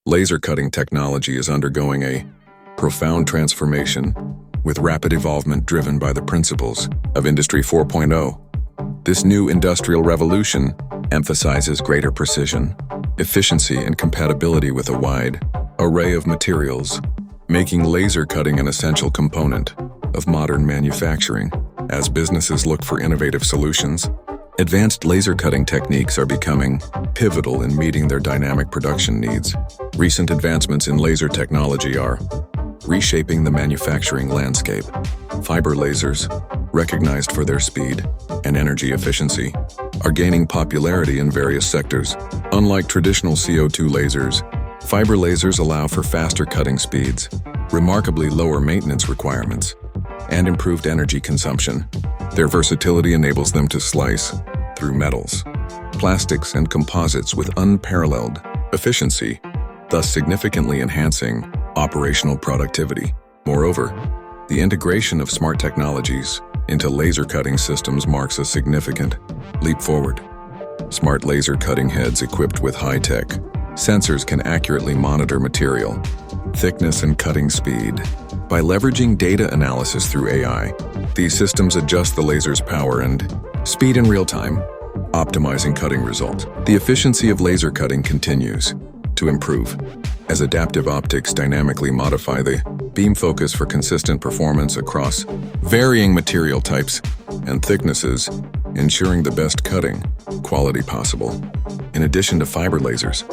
Laser cutting technology is undergoing a profound transformation with rapid evolvement driven by the principles of Industry 4.0. This new industrial revolution emphasizes greater precision, efficiency, and compatibility with a wide array of materials, making laser cutting an essential component of modern manufacturing. As businesses look for innovative solutions, advanced laser cutting techniques are becoming pivotal in meeting their dynamic production needs. Recent advancements in laser technology are reshaping the manufacturing landscape. Fiber lasers, recognized for their speed and energy efficiency, are gaining popularity in various sectors. Unlike traditional CO2 lasers, fiber lasers allow for faster cutting speeds, remarkably lower maintenance requirements, and improved energy consumption. Their versatility enables them to slice through metals, plastics, and composites with unparalleled efficiency, thus significantly enhancing operational productivity. Moreover, the integration of smart technologies into laser cutting systems marks a significant leap forward. Smart laser cutting heads equipped with high-tech sensors can accurately monitor material thickness and cutting speed. By leveraging data analysis through AI, these systems adjust the laser's power and speed in real time, optimizing cutting results. The efficiency of laser cutting continues to improve as adaptive optics dynamically modify the beam focus for consistent performance across varying material types and thicknesses, ensuring the best cutting quality possible. In addition to fiber lasers,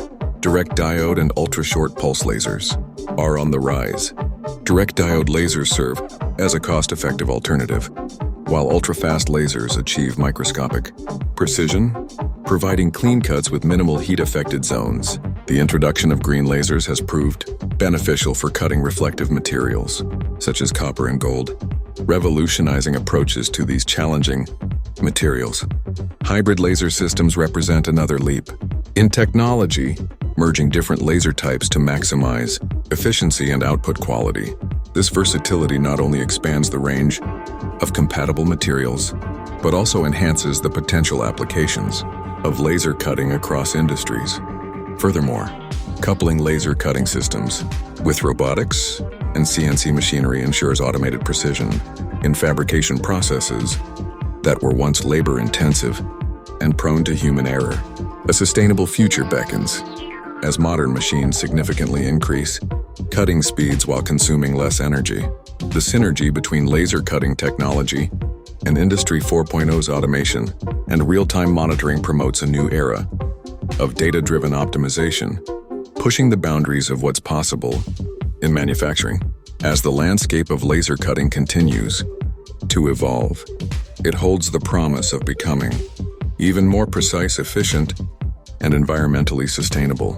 direct diode and ultra-short pulse lasers are on the rise. Direct diode lasers serve as a cost-effective alternative, while ultra-fast lasers achieve microscopic precision, providing clean cuts with minimal heat-affected zones. The introduction of green lasers has proved beneficial for cutting reflective materials, such as copper and gold, revolutionizing approaches to these challenging materials. Hybrid laser systems represent another leap in technology, merging different laser types to maximize efficiency and output quality. This versatility not only expands the range of compatible materials, but also enhances the potential applications of laser cutting across industries. Furthermore, coupling laser cutting systems with robotics and CNC machinery ensures automated precision in fabrication processes that were once labor-intensive and prone to human error. A sustainable future beckons as modern machines significantly increase cutting speeds while consuming less energy. The synergy between laser cutting technology and Industry 4.0's automation and real-time monitoring promotes a new era of data-driven optimization, pushing the boundaries of what's possible in manufacturing. As the landscape of laser cutting continues to evolve, it holds the promise of becoming even more precise, efficient, and environmentally sustainable.